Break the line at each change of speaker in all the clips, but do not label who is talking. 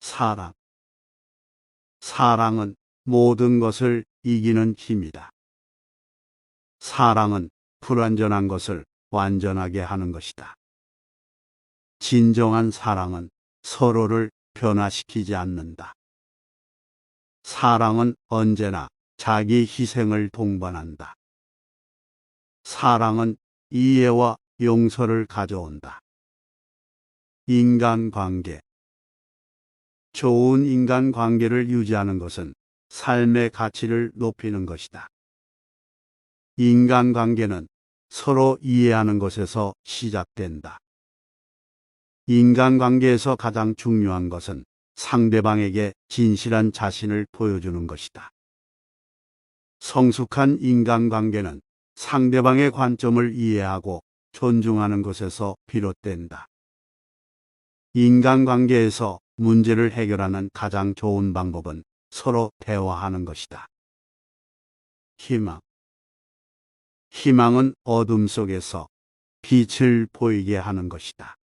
사랑. 사랑은 모든 것을 이기는 힘이다. 사랑은 불완전한 것을 완전하게 하는 것이다. 진정한 사랑은 서로를 변화시키지 않는다. 사랑은 언제나 자기 희생을 동반한다. 사랑은 이해와 용서를 가져온다. 인간관계. 좋은 인간관계를 유지하는 것은 삶의 가치를 높이는 것이다. 인간관계는 서로 이해하는 것에서 시작된다. 인간관계에서 가장 중요한 것은 상대방에게 진실한 자신을 보여주는 것이다. 성숙한 인간관계는 상대방의 관점을 이해하고 존중하는 것에서 비롯된다. 인간관계에서 문제를 해결하는 가장 좋은 방법은 서로 대화하는 것이다. 희망. 희망은 어둠 속에서 빛을 보이게 하는 것이다.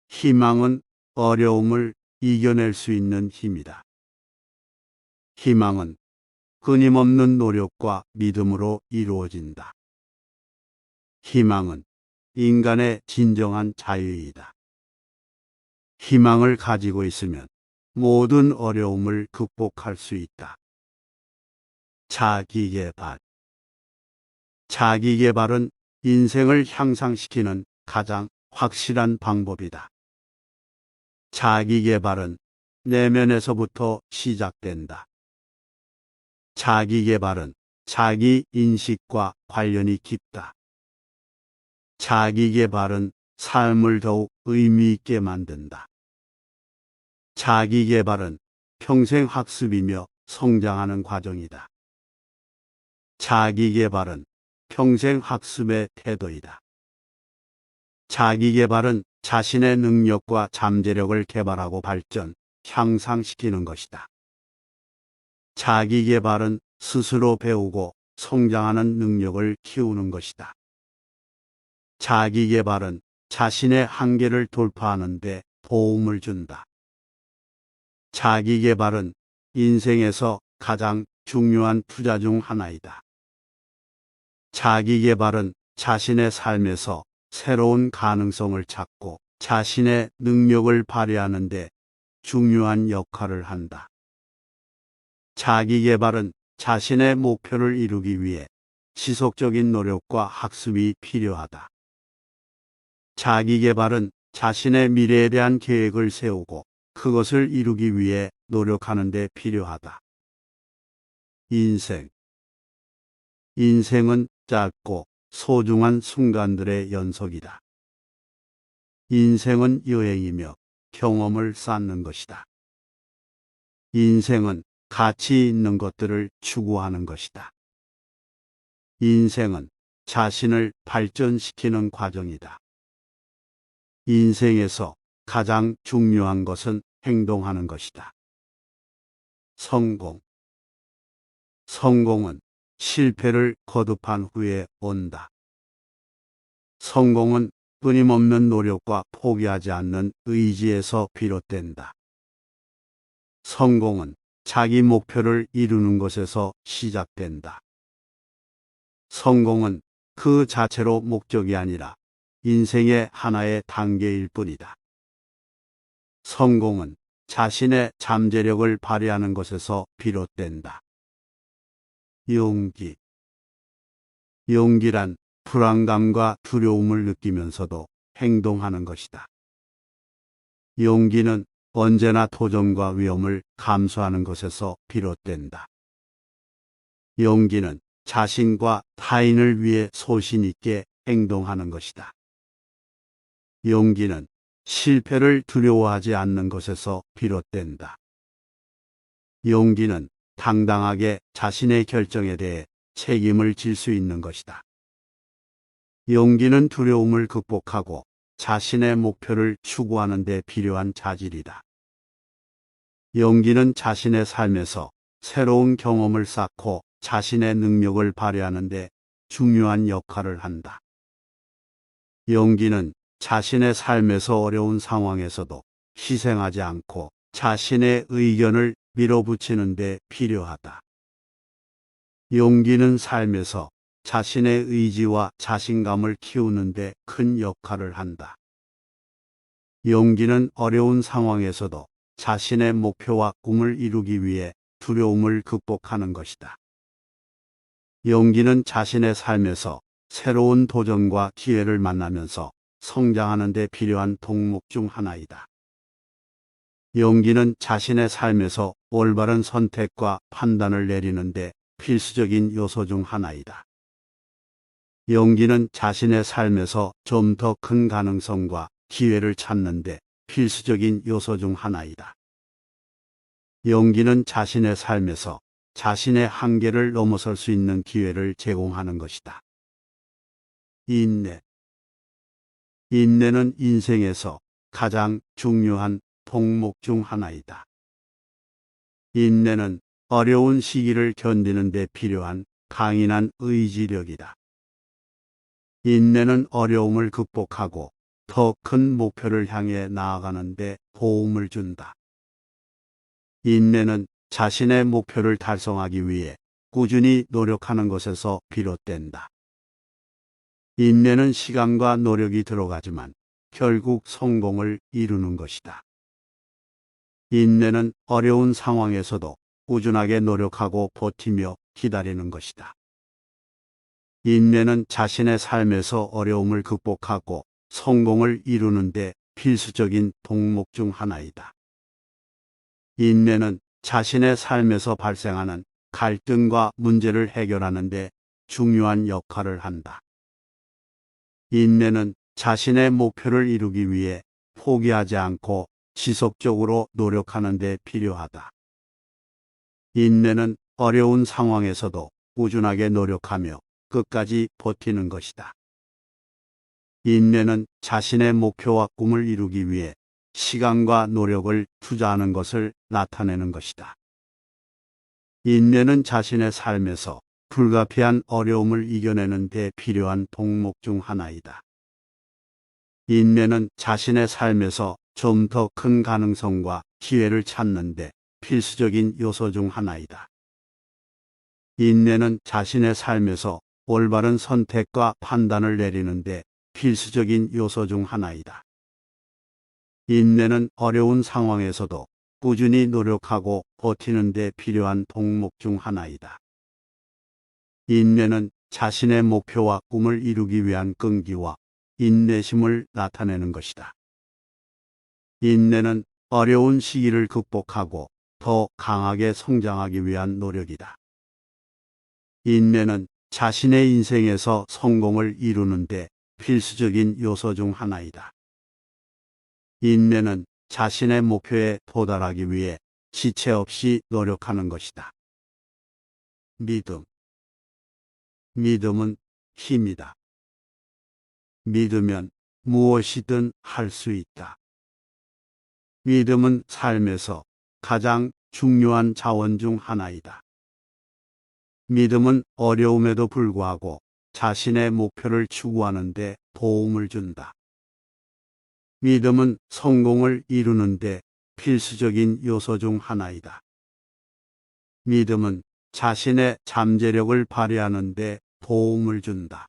희망은 어려움을 이겨낼 수 있는 힘이다. 희망은 끊임없는 노력과 믿음으로 이루어진다. 희망은 인간의 진정한 자유이다. 희망을 가지고 있으면 모든 어려움을 극복할 수 있다. 자기계발. 자기계발은 인생을 향상시키는 가장 확실한 방법이다. 자기계발은 내면에서부터 시작된다. 자기계발은 자기 인식과 관련이 깊다. 자기계발은 삶을 더욱 의미 있게 만든다. 자기계발은 평생 학습이며 성장하는 과정이다. 자기계발은 평생 학습의 태도이다. 자기계발은 자신의 능력과 잠재력을 개발하고 향상시키는 것이다. 자기계발은 스스로 배우고 성장하는 능력을 키우는 것이다. 자기계발은 자신의 한계를 돌파하는 데 도움을 준다. 자기계발은 인생에서 가장 중요한 투자 중 하나이다. 자기계발은 자신의 삶에서 새로운 가능성을 찾고 자신의 능력을 발휘하는 데 중요한 역할을 한다. 자기계발은 자신의 목표를 이루기 위해 지속적인 노력과 학습이 필요하다. 자기계발은 자신의 미래에 대한 계획을 세우고 그것을 이루기 위해 노력하는 데 필요하다. 인생. 인생은 짧고 소중한 순간들의 연속이다. 인생은 여행이며 경험을 쌓는 것이다. 인생은 가치 있는 것들을 추구하는 것이다. 인생은 자신을 발전시키는 과정이다. 인생에서 가장 중요한 것은 행동하는 것이다. 성공. 성공은 실패를 거듭한 후에 온다. 성공은 끊임없는 노력과 포기하지 않는 의지에서 비롯된다. 성공은 자기 목표를 이루는 것에서 시작된다. 성공은 그 자체로 목적이 아니라 인생의 하나의 단계일 뿐이다. 성공은 자신의 잠재력을 발휘하는 것에서 비롯된다. 용기. 용기란 불안감과 두려움을 느끼면서도 행동하는 것이다. 용기는 언제나 도전과 위험을 감수하는 것에서 비롯된다. 용기는 자신과 타인을 위해 소신 있게 행동하는 것이다. 용기는 실패를 두려워하지 않는 것에서 비롯된다. 용기는 당당하게 자신의 결정에 대해 책임을 질 수 있는 것이다. 용기는 두려움을 극복하고 자신의 목표를 추구하는 데 필요한 자질이다. 용기는 자신의 삶에서 새로운 경험을 쌓고 자신의 능력을 발휘하는 데 중요한 역할을 한다. 용기는 자신의 삶에서 어려운 상황에서도 희생하지 않고 자신의 의견을 밀어붙이는 데 필요하다. 용기는 삶에서 자신의 의지와 자신감을 키우는 데 큰 역할을 한다. 용기는 어려운 상황에서도 자신의 목표와 꿈을 이루기 위해 두려움을 극복하는 것이다. 용기는 자신의 삶에서 새로운 도전과 기회를 만나면서 성장하는 데 필요한 동목 중 하나이다. 용기는 자신의 삶에서 올바른 선택과 판단을 내리는 데 필수적인 요소 중 하나이다. 용기는 자신의 삶에서 좀 더 큰 가능성과 기회를 찾는 데 필수적인 요소 중 하나이다. 용기는 자신의 삶에서 자신의 한계를 넘어설 수 있는 기회를 제공하는 것이다. 인내. 인내는 인생에서 가장 중요한 동목 중 하나이다. 인내는 어려운 시기를 견디는 데 필요한 강인한 의지력이다. 인내는 어려움을 극복하고 더 큰 목표를 향해 나아가는 데 도움을 준다. 인내는 자신의 목표를 달성하기 위해 꾸준히 노력하는 것에서 비롯된다. 인내는 시간과 노력이 들어가지만 결국 성공을 이루는 것이다. 인내는 어려운 상황에서도 꾸준하게 노력하고 버티며 기다리는 것이다. 인내는 자신의 삶에서 어려움을 극복하고 성공을 이루는 데 필수적인 동목 중 하나이다. 인내는 자신의 삶에서 발생하는 갈등과 문제를 해결하는 데 중요한 역할을 한다. 인내는 자신의 목표를 이루기 위해 포기하지 않고 지속적으로 노력하는 데 필요하다. 인내는 어려운 상황에서도 꾸준하게 노력하며 끝까지 버티는 것이다. 인내는 자신의 목표와 꿈을 이루기 위해 시간과 노력을 투자하는 것을 나타내는 것이다. 인내는 자신의 삶에서 불가피한 어려움을 이겨내는 데 필요한 동목 중 하나이다. 인내는 자신의 삶에서 좀 더 큰 가능성과 기회를 찾는 데 필수적인 요소 중 하나이다. 인내는 자신의 삶에서 올바른 선택과 판단을 내리는 데 필수적인 요소 중 하나이다. 인내는 어려운 상황에서도 꾸준히 노력하고 버티는 데 필요한 동목 중 하나이다. 인내는 자신의 목표와 꿈을 이루기 위한 끈기와 인내심을 나타내는 것이다. 인내는 어려운 시기를 극복하고 더 강하게 성장하기 위한 노력이다. 인내는 자신의 인생에서 성공을 이루는 데 필수적인 요소 중 하나이다. 인내는 자신의 목표에 도달하기 위해 지체 없이 노력하는 것이다. 믿음. 믿음은 힘이다. 믿으면 무엇이든 할 수 있다. 믿음은 삶에서 가장 중요한 자원 중 하나이다. 믿음은 어려움에도 불구하고 자신의 목표를 추구하는 데 도움을 준다. 믿음은 성공을 이루는 데 필수적인 요소 중 하나이다. 믿음은 자신의 잠재력을 발휘하는 데 도움을 준다.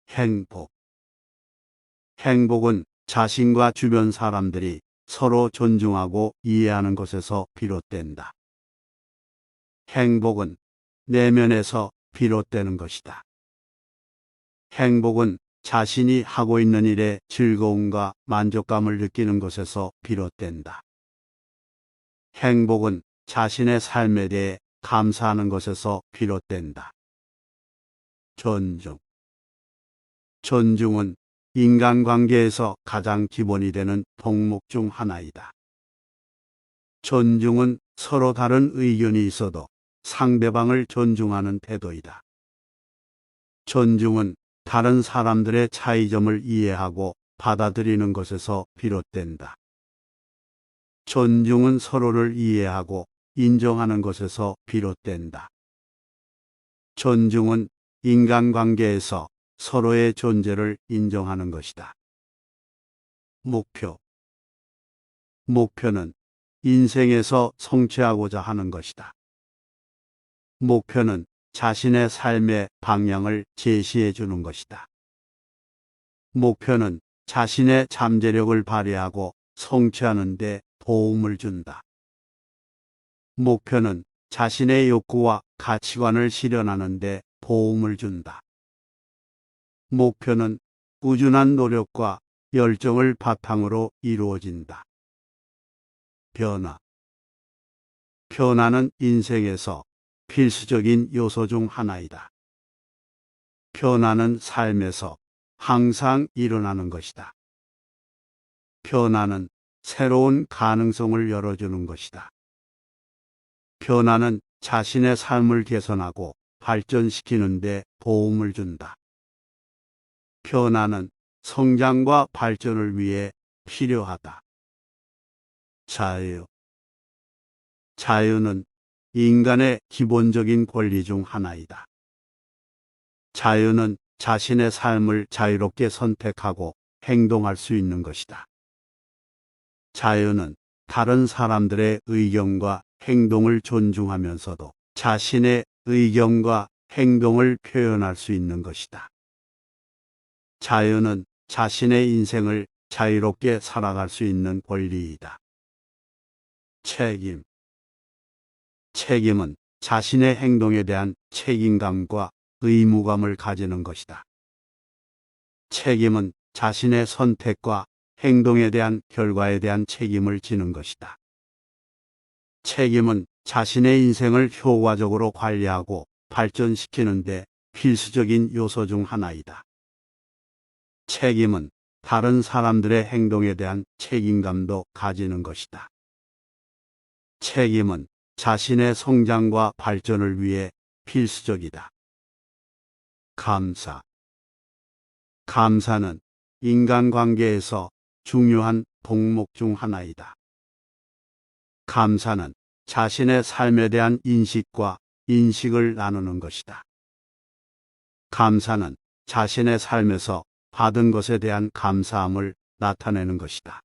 행복. 행복은 자신과 주변 사람들이 서로 존중하고 이해하는 것에서 비롯된다. 행복은 내면에서 비롯되는 것이다. 행복은 자신이 하고 있는 일에 즐거움과 만족감을 느끼는 것에서 비롯된다. 행복은 자신의 삶에 대해 감사하는 것에서 비롯된다. 존중. 존중은 인간관계에서 가장 기본이 되는 덕목 중 하나이다. 존중은 서로 다른 의견이 있어도 상대방을 존중하는 태도이다. 존중은 다른 사람들의 차이점을 이해하고 받아들이는 것에서 비롯된다. 존중은 서로를 이해하고 인정하는 것에서 비롯된다. 존중은 인간관계에서 서로의 존재를 인정하는 것이다. 목표. 목표는 인생에서 성취하고자 하는 것이다. 목표는 자신의 삶의 방향을 제시해 주는 것이다. 목표는 자신의 잠재력을 발휘하고 성취하는 데 도움을 준다. 목표는 자신의 욕구와 가치관을 실현하는 데 도움을 준다. 목표는 꾸준한 노력과 열정을 바탕으로 이루어진다. 변화. 변화는 인생에서 필수적인 요소 중 하나이다. 변화는 삶에서 항상 일어나는 것이다. 변화는 새로운 가능성을 열어주는 것이다. 변화는 자신의 삶을 개선하고 발전시키는 데 도움을 준다. 변화는 성장과 발전을 위해 필요하다. 자유. 자유는 인간의 기본적인 권리 중 하나이다. 자유는 자신의 삶을 자유롭게 선택하고 행동할 수 있는 것이다. 자유는 다른 사람들의 의견과 행동을 존중하면서도 자신의 의견과 행동을 표현할 수 있는 것이다. 자유는 자신의 인생을 자유롭게 살아갈 수 있는 권리이다. 책임. 책임은 자신의 행동에 대한 책임감과 의무감을 가지는 것이다. 책임은 자신의 선택과 행동에 대한 결과에 대한 책임을 지는 것이다. 책임은 자신의 인생을 효과적으로 관리하고 발전시키는 데 필수적인 요소 중 하나이다. 책임은 다른 사람들의 행동에 대한 책임감도 가지는 것이다. 책임은 자신의 성장과 발전을 위해 필수적이다. 감사. 감사는 인간관계에서 중요한 덕목 중 하나이다. 감사는 자신의 삶에 대한 인식과 인식을 나누는 것이다. 감사는 자신의 삶에서 받은 것에 대한 감사함을 나타내는 것이다.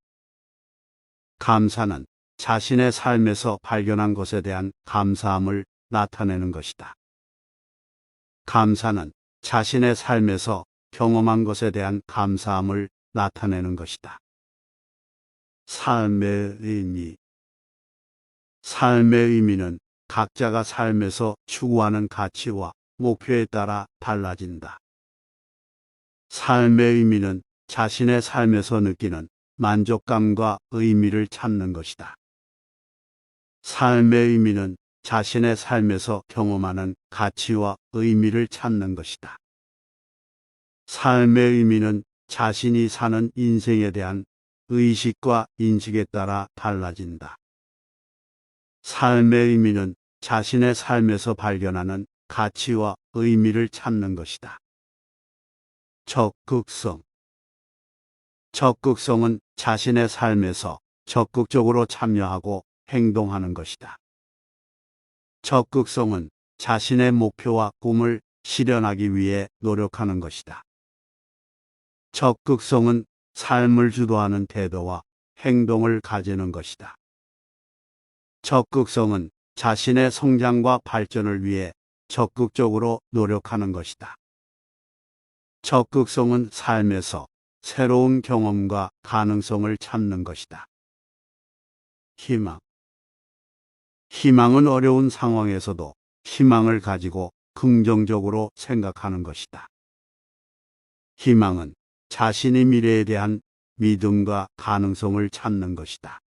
감사는 자신의 삶에서 발견한 것에 대한 감사함을 나타내는 것이다. 감사는 자신의 삶에서 경험한 것에 대한 감사함을 나타내는 것이다. 삶의 의미. 삶의 의미는 각자가 삶에서 추구하는 가치와 목표에 따라 달라진다. 삶의 의미는 자신의 삶에서 느끼는 만족감과 의미를 찾는 것이다. 삶의 의미는 자신의 삶에서 경험하는 가치와 의미를 찾는 것이다. 삶의 의미는 자신이 사는 인생에 대한 의식과 인식에 따라 달라진다. 삶의 의미는 자신의 삶에서 발견하는 가치와 의미를 찾는 것이다. 적극성. 적극성은 자신의 삶에서 적극적으로 참여하고 행동하는 것이다. 적극성은 자신의 목표와 꿈을 실현하기 위해 노력하는 것이다. 적극성은 삶을 주도하는 태도와 행동을 가지는 것이다. 적극성은 자신의 성장과 발전을 위해 적극적으로 노력하는 것이다. 적극성은 삶에서 새로운 경험과 가능성을 찾는 것이다. 희망. 희망은 어려운 상황에서도 희망을 가지고 긍정적으로 생각하는 것이다. 희망은 자신의 미래에 대한 믿음과 가능성을 찾는 것이다.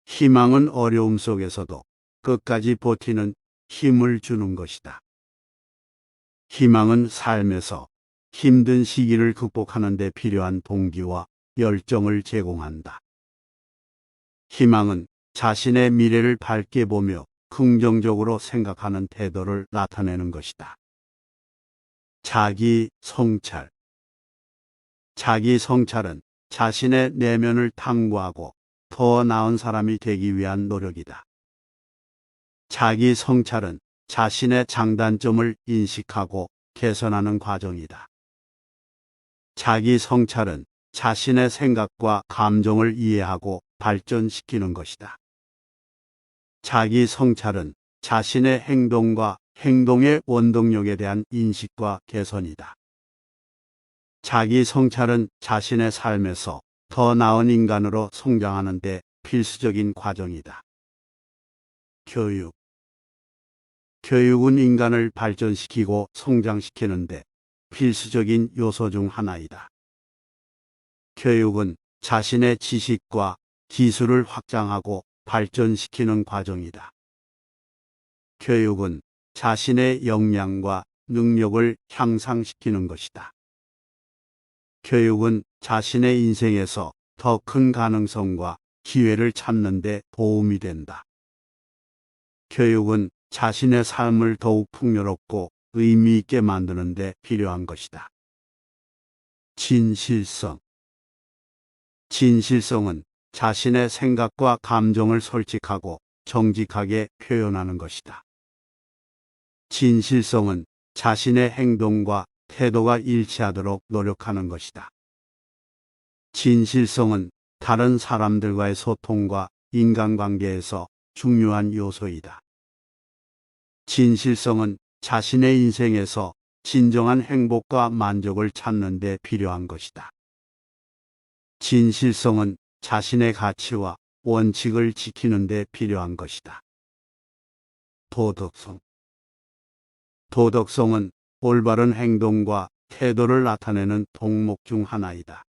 희망은 어려움 속에서도 끝까지 버티는 힘을 주는 것이다. 희망은 삶에서 힘든 시기를 극복하는 데 필요한 동기와 열정을 제공한다. 희망은 자신의 미래를 밝게 보며 긍정적으로 생각하는 태도를 나타내는 것이다. 자기 성찰. 자기 성찰은 자신의 내면을 탐구하고 더 나은 사람이 되기 위한 노력이다. 자기 성찰은 자신의 장단점을 인식하고 개선하는 과정이다. 자기 성찰은 자신의 생각과 감정을 이해하고 발전시키는 것이다. 자기 성찰은 자신의 행동과 행동의 원동력에 대한 인식과 개선이다. 자기 성찰은 자신의 삶에서 더 나은 인간으로 성장하는 데 필수적인 과정이다. 교육은 인간을 발전시키고 성장시키는데 필수적인 요소 중 하나이다. 교육은 자신의 지식과 기술을 확장하고 발전시키는 과정이다. 교육은 자신의 역량과 능력을 향상시키는 것이다. 교육은 자신의 인생에서 더 큰 가능성과 기회를 찾는 데 도움이 된다. 교육은 자신의 삶을 더욱 풍요롭고 의미 있게 만드는 데 필요한 것이다. 진실성은 자신의 생각과 감정을 솔직하고 정직하게 표현하는 것이다. 진실성은 자신의 행동과 태도가 일치하도록 노력하는 것이다. 진실성은 다른 사람들과의 소통과 인간관계에서 중요한 요소이다. 진실성은 자신의 인생에서 진정한 행복과 만족을 찾는 데 필요한 것이다. 진실성은 자신의 가치와 원칙을 지키는 데 필요한 것이다. 도덕성은 올바른 행동과 태도를 나타내는 덕목 중 하나이다.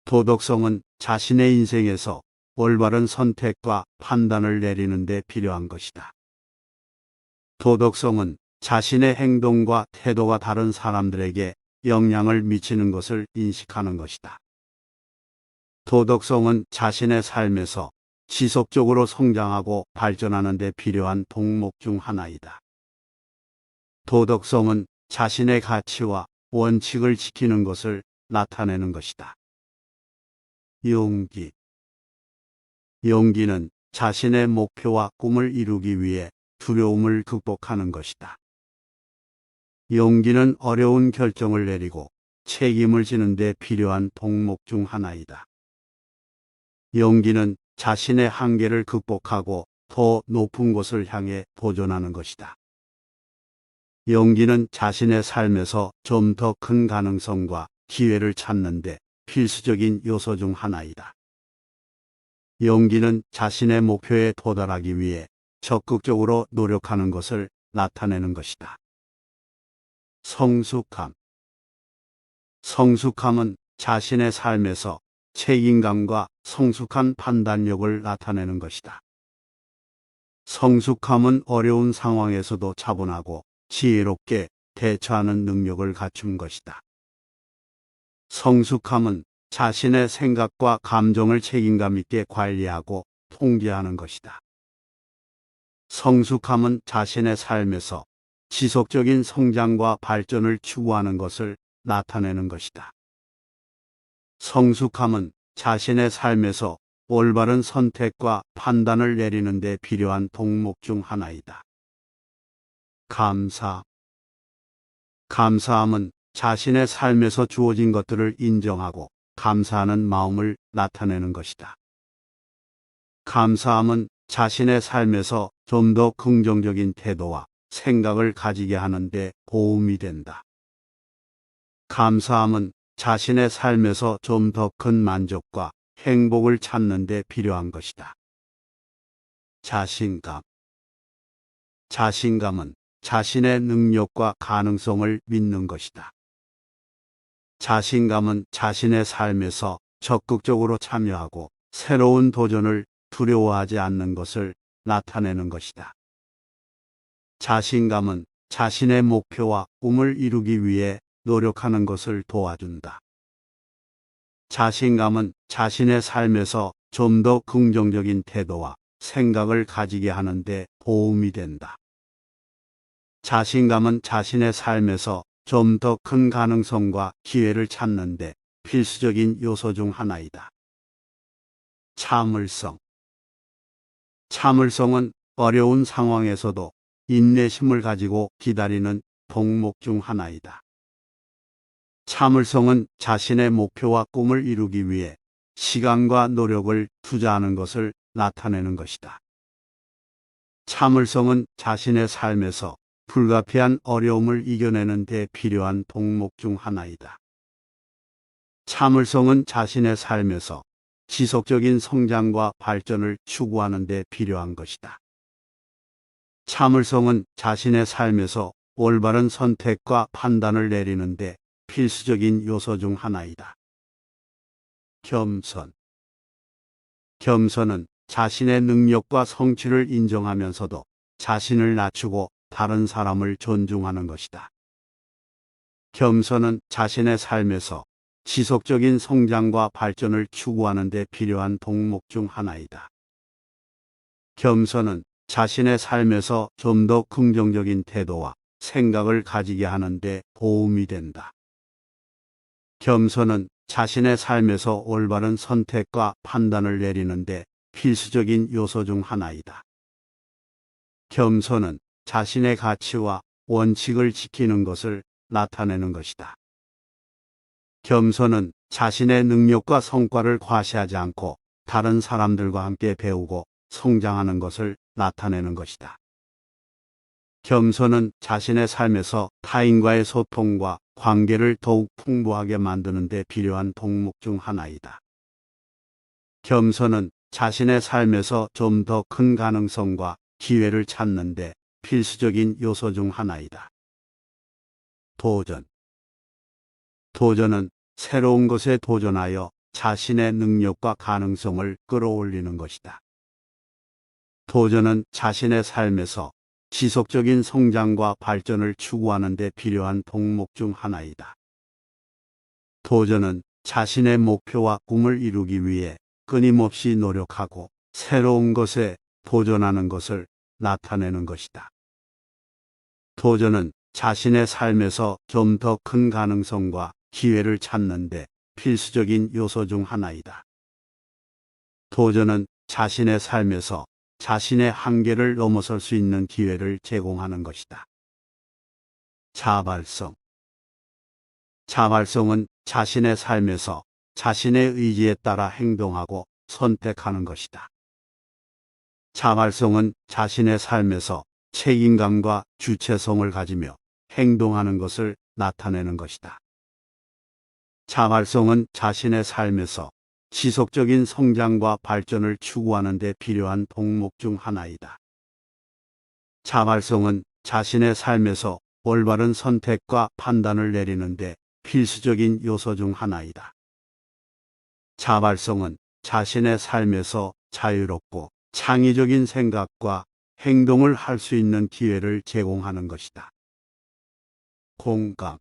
도덕성은 자신의 인생에서 올바른 선택과 판단을 내리는 데 필요한 것이다. 도덕성은 자신의 행동과 태도가 다른 사람들에게 영향을 미치는 것을 인식하는 것이다. 도덕성은 자신의 삶에서 지속적으로 성장하고 발전하는 데 필요한 덕목 중 하나이다. 도덕성은 자신의 가치와 원칙을 지키는 것을 나타내는 것이다. 용기는 자신의 목표와 꿈을 이루기 위해 두려움을 극복하는 것이다. 용기는 어려운 결정을 내리고 책임을 지는 데 필요한 덕목 중 하나이다. 용기는 자신의 한계를 극복하고 더 높은 곳을 향해 도전하는 것이다. 용기는 자신의 삶에서 좀 더 큰 가능성과 기회를 찾는 데 필수적인 요소 중 하나이다. 용기는 자신의 목표에 도달하기 위해 적극적으로 노력하는 것을 나타내는 것이다. 성숙함은 자신의 삶에서 책임감과 성숙한 판단력을 나타내는 것이다. 성숙함은 어려운 상황에서도 차분하고 지혜롭게 대처하는 능력을 갖춘 것이다. 성숙함은 자신의 생각과 감정을 책임감 있게 관리하고 통제하는 것이다. 성숙함은 자신의 삶에서 지속적인 성장과 발전을 추구하는 것을 나타내는 것이다. 성숙함은 자신의 삶에서 올바른 선택과 판단을 내리는 데 필요한 덕목 중 하나이다. 감사함은 자신의 삶에서 주어진 것들을 인정하고 감사하는 마음을 나타내는 것이다. 감사함은 자신의 삶에서 좀 더 긍정적인 태도와 생각을 가지게 하는 데 도움이 된다. 감사함은 자신의 삶에서 좀 더 큰 만족과 행복을 찾는 데 필요한 것이다. 자신감은 자신의 능력과 가능성을 믿는 것이다. 자신감은 자신의 삶에서 적극적으로 참여하고 새로운 도전을 두려워하지 않는 것을 나타내는 것이다. 자신감은 자신의 목표와 꿈을 이루기 위해 노력하는 것을 도와준다. 자신감은 자신의 삶에서 좀 더 긍정적인 태도와 생각을 가지게 하는 데 도움이 된다. 자신감은 자신의 삶에서 좀 더 큰 가능성과 기회를 찾는 데 필수적인 요소 중 하나이다. 참을성은 어려운 상황에서도 인내심을 가지고 기다리는 덕목 중 하나이다. 참을성은 자신의 목표와 꿈을 이루기 위해 시간과 노력을 투자하는 것을 나타내는 것이다. 참을성은 자신의 삶에서 불가피한 어려움을 이겨내는 데 필요한 동목 중 하나이다. 참을성은 자신의 삶에서 지속적인 성장과 발전을 추구하는 데 필요한 것이다. 참을성은 자신의 삶에서 올바른 선택과 판단을 내리는 데 필수적인 요소 중 하나이다. 겸손. 겸손은 자신의 능력과 성취를 인정하면서도 자신을 낮추고 다른 사람을 존중하는 것이다. 겸손은 자신의 삶에서 지속적인 성장과 발전을 추구하는 데 필요한 동목 중 하나이다. 겸손은 자신의 삶에서 좀 더 긍정적인 태도와 생각을 가지게 하는 데 도움이 된다. 겸손은 자신의 삶에서 올바른 선택과 판단을 내리는 데 필수적인 요소 중 하나이다. 겸손은 자신의 가치와 원칙을 지키는 것을 나타내는 것이다. 겸손은 자신의 능력과 성과를 과시하지 않고 다른 사람들과 함께 배우고 성장하는 것을 나타내는 것이다. 겸손은 자신의 삶에서 타인과의 소통과 관계를 더욱 풍부하게 만드는 데 필요한 동목 중 하나이다. 겸손은 자신의 삶에서 좀 더 큰 가능성과 기회를 찾는 데 필수적인 요소 중 하나이다. 도전. 도전은 새로운 것에 도전하여 자신의 능력과 가능성을 끌어올리는 것이다. 도전은 자신의 삶에서 지속적인 성장과 발전을 추구하는 데 필요한 동목 중 하나이다. 도전은 자신의 목표와 꿈을 이루기 위해 끊임없이 노력하고 새로운 것에 도전하는 것을 나타내는 것이다. 도전은 자신의 삶에서 좀 더 큰 가능성과 기회를 찾는 데 필수적인 요소 중 하나이다. 도전은 자신의 삶에서 자신의 한계를 넘어설 수 있는 기회를 제공하는 것이다. 자발성. 자발성은 자신의 삶에서 자신의 의지에 따라 행동하고 선택하는 것이다. 자발성은 자신의 삶에서 책임감과 주체성을 가지며 행동하는 것을 나타내는 것이다. 자발성은 자신의 삶에서 지속적인 성장과 발전을 추구하는 데 필요한 동목 중 하나이다. 자발성은 자신의 삶에서 올바른 선택과 판단을 내리는 데 필수적인 요소 중 하나이다. 자발성은 자신의 삶에서 자유롭고 창의적인 생각과 행동을 할 수 있는 기회를 제공하는 것이다. 공감.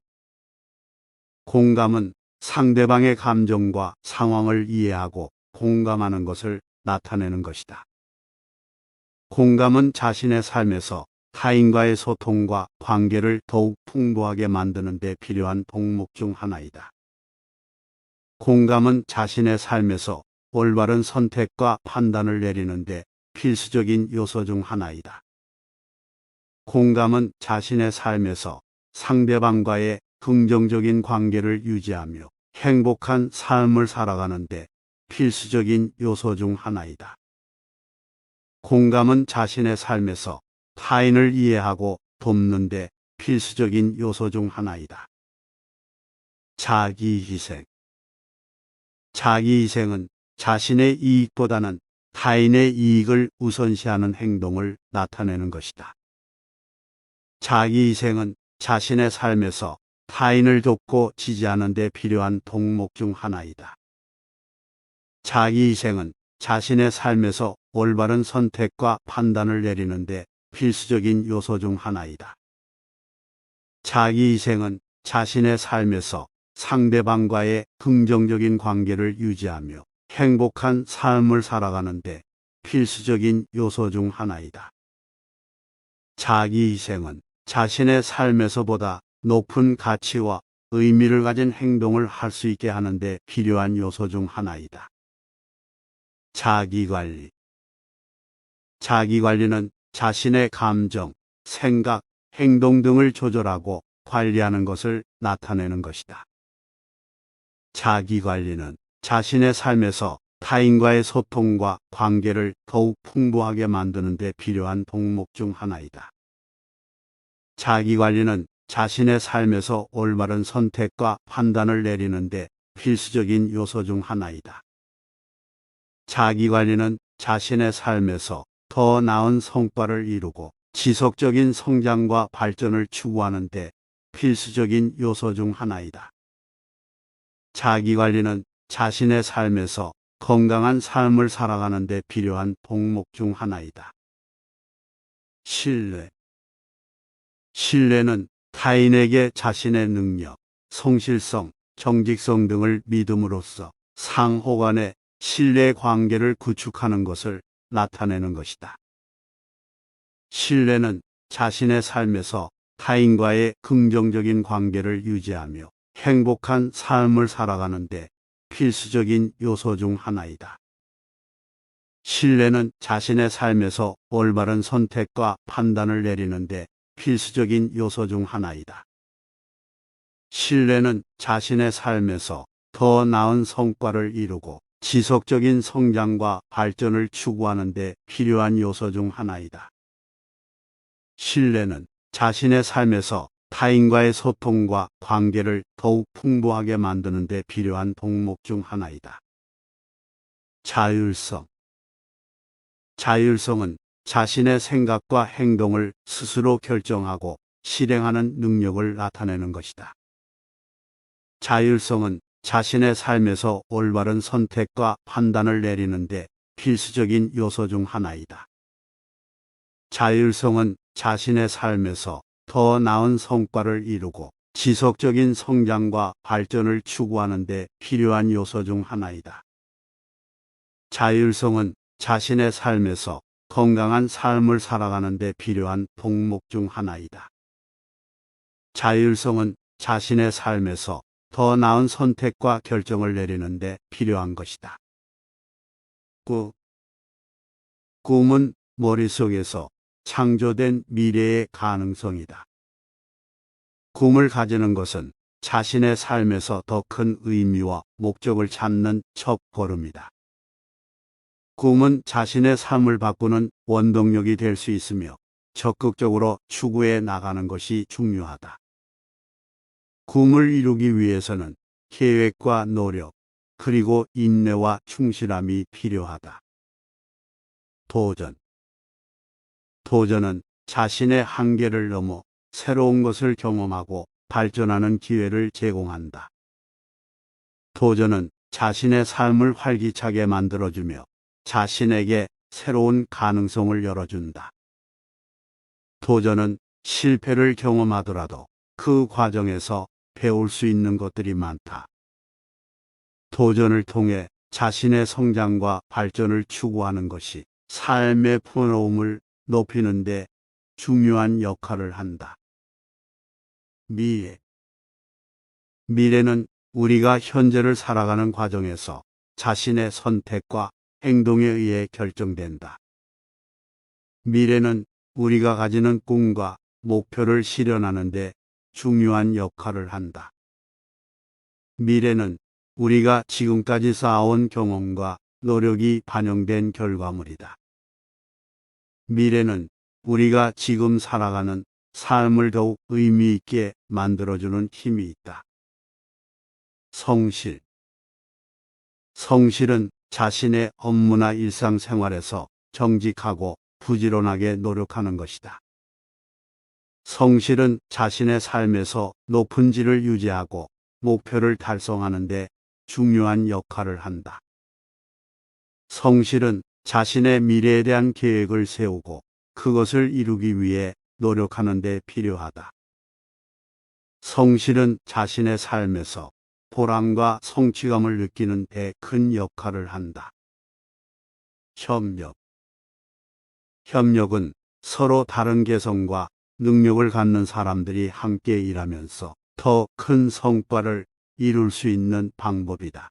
공감은 상대방의 감정과 상황을 이해하고 공감하는 것을 나타내는 것이다. 공감은 자신의 삶에서 타인과의 소통과 관계를 더욱 풍부하게 만드는 데 필요한 동목 중 하나이다. 공감은 자신의 삶에서 올바른 선택과 판단을 내리는 데 필수적인 요소 중 하나이다. 공감은 자신의 삶에서 상대방과의 긍정적인 관계를 유지하며 행복한 삶을 살아가는 데 필수적인 요소 중 하나이다. 공감은 자신의 삶에서 타인을 이해하고 돕는 데 필수적인 요소 중 하나이다. 자기희생. 자기희생은 자신의 이익보다는 타인의 이익을 우선시하는 행동을 나타내는 것이다. 자기희생은 자신의 삶에서 타인을 돕고 지지하는 데 필요한 동목 중 하나이다. 자기희생은 자신의 삶에서 올바른 선택과 판단을 내리는 데 필수적인 요소 중 하나이다. 자기희생은 자신의 삶에서 상대방과의 긍정적인 관계를 유지하며 행복한 삶을 살아가는 데 필수적인 요소 중 하나이다. 자기희생은 자신의 삶에서보다 높은 가치와 의미를 가진 행동을 할 수 있게 하는 데 필요한 요소 중 하나이다. 자기관리. 자기관리는 자신의 감정, 생각, 행동 등을 조절하고 관리하는 것을 나타내는 것이다. 자기관리는 자신의 삶에서 타인과의 소통과 관계를 더욱 풍부하게 만드는 데 필요한 덕목 중 하나이다. 자기관리는 자신의 삶에서 올바른 선택과 판단을 내리는 데 필수적인 요소 중 하나이다. 자기관리는 자신의 삶에서 더 나은 성과를 이루고 지속적인 성장과 발전을 추구하는 데 필수적인 요소 중 하나이다. 자기관리는 자신의 삶에서 건강한 삶을 살아가는 데 필요한 덕목 중 하나이다. 신뢰. 신뢰는 타인에게 자신의 능력, 성실성, 정직성 등을 믿음으로써 상호 간의 신뢰 관계를 구축하는 것을 나타내는 것이다. 신뢰는 자신의 삶에서 타인과의 긍정적인 관계를 유지하며 행복한 삶을 살아가는 데 필수적인 요소 중 하나이다. 신뢰는 자신의 삶에서 올바른 선택과 판단을 내리는 데 필수적인 요소 중 하나이다. 신뢰는 자신의 삶에서 더 나은 성과를 이루고 지속적인 성장과 발전을 추구하는 데 필요한 요소 중 하나이다. 신뢰는 자신의 삶에서 타인과의 소통과 관계를 더욱 풍부하게 만드는 데 필요한 덕목 중 하나이다. 자율성. 자율성은 자신의 생각과 행동을 스스로 결정하고 실행하는 능력을 나타내는 것이다. 자율성은 자신의 삶에서 올바른 선택과 판단을 내리는 데 필수적인 요소 중 하나이다. 자율성은 자신의 삶에서 더 나은 성과를 이루고 지속적인 성장과 발전을 추구하는 데 필요한 요소 중 하나이다. 자율성은 자신의 삶에서 건강한 삶을 살아가는 데 필요한 덕목 중 하나이다. 자율성은 자신의 삶에서 더 나은 선택과 결정을 내리는 데 필요한 것이다. 꿈은 머릿속에서 창조된 미래의 가능성이다. 꿈을 가지는 것은 자신의 삶에서 더 큰 의미와 목적을 찾는 첫걸음이다. 꿈은 자신의 삶을 바꾸는 원동력이 될 수 있으며 적극적으로 추구해 나가는 것이 중요하다. 꿈을 이루기 위해서는 계획과 노력, 그리고 인내와 충실함이 필요하다. 도전. 도전은 자신의 한계를 넘어 새로운 것을 경험하고 발전하는 기회를 제공한다. 도전은 자신의 삶을 활기차게 만들어주며 자신에게 새로운 가능성을 열어준다. 도전은 실패를 경험하더라도 그 과정에서 배울 수 있는 것들이 많다. 도전을 통해 자신의 성장과 발전을 추구하는 것이 삶의 풍요로움을 높이는 데 중요한 역할을 한다. 미래. 미래는 우리가 현재를 살아가는 과정에서 자신의 선택과 행동에 의해 결정된다. 미래는 우리가 가지는 꿈과 목표를 실현하는 데 중요한 역할을 한다. 미래는 우리가 지금까지 쌓아온 경험과 노력이 반영된 결과물이다. 미래는 우리가 지금 살아가는 삶을 더욱 의미 있게 만들어주는 힘이 있다. 성실. 성실은 자신의 업무나 일상생활에서 정직하고 부지런하게 노력하는 것이다. 성실은 자신의 삶에서 높은 질을 유지하고 목표를 달성하는 데 중요한 역할을 한다. 성실은 자신의 미래에 대한 계획을 세우고 그것을 이루기 위해 노력하는 데 필요하다. 성실은 자신의 삶에서 보람과 성취감을 느끼는 데 큰 역할을 한다. 협력. 협력은 서로 다른 개성과 능력을 갖는 사람들이 함께 일하면서 더 큰 성과를 이룰 수 있는 방법이다.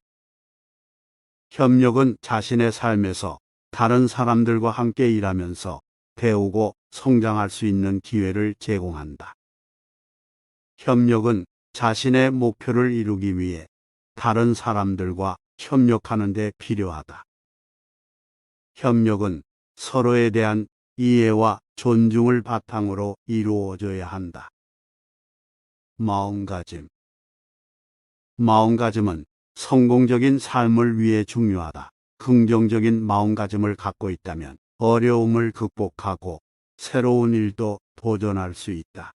협력은 자신의 삶에서 다른 사람들과 함께 일하면서 배우고 성장할 수 있는 기회를 제공한다. 협력은 자신의 목표를 이루기 위해 다른 사람들과 협력하는 데 필요하다. 협력은 서로에 대한 이해와 존중을 바탕으로 이루어져야 한다. 마음가짐. 마음가짐은 성공적인 삶을 위해 중요하다. 긍정적인 마음가짐을 갖고 있다면 어려움을 극복하고 새로운 일도 도전할 수 있다.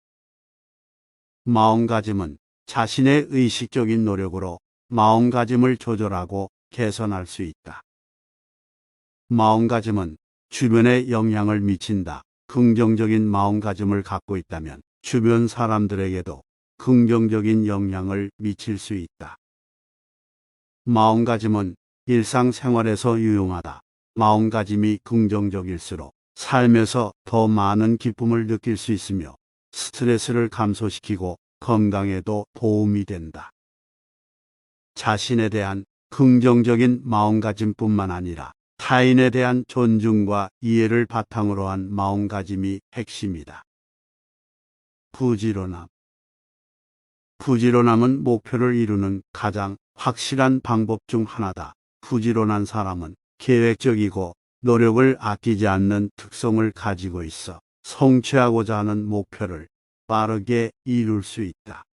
마음가짐은 자신의 의식적인 노력으로 마음가짐을 조절하고 개선할 수 있다. 마음가짐은 주변에 영향을 미친다. 긍정적인 마음가짐을 갖고 있다면 주변 사람들에게도 긍정적인 영향을 미칠 수 있다. 마음가짐은 일상생활에서 유용하다. 마음가짐이 긍정적일수록 삶에서 더 많은 기쁨을 느낄 수 있으며 스트레스를 감소시키고 건강에도 도움이 된다. 자신에 대한 긍정적인 마음가짐뿐만 아니라 타인에 대한 존중과 이해를 바탕으로 한 마음가짐이 핵심이다. 부지런함. 부지런함은 목표를 이루는 가장 확실한 방법 중 하나다. 부지런한 사람은 계획적이고 노력을 아끼지 않는 특성을 가지고 있어 성취하고자 하는 목표를 빠르게 이룰 수 있다.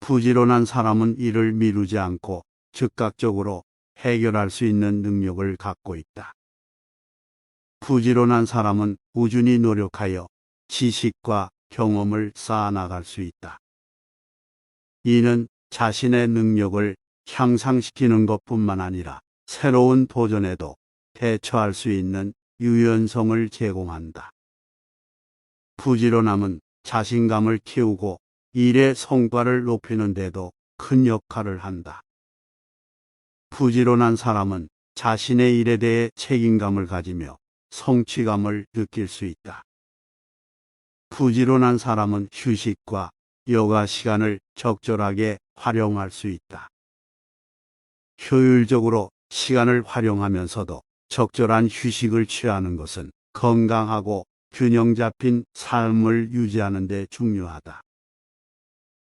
부지런한 사람은 일을 미루지 않고 즉각적으로 해결할 수 있는 능력을 갖고 있다. 부지런한 사람은 꾸준히 노력하여 지식과 경험을 쌓아나갈 수 있다. 이는 자신의 능력을 향상시키는 것뿐만 아니라 새로운 도전에도 대처할 수 있는 유연성을 제공한다. 부지런함은 자신감을 키우고 일의 성과를 높이는 데도 큰 역할을 한다. 부지런한 사람은 자신의 일에 대해 책임감을 가지며 성취감을 느낄 수 있다. 부지런한 사람은 휴식과 여가 시간을 적절하게 활용할 수 있다. 효율적으로 시간을 활용하면서도 적절한 휴식을 취하는 것은 건강하고 균형 잡힌 삶을 유지하는 데 중요하다.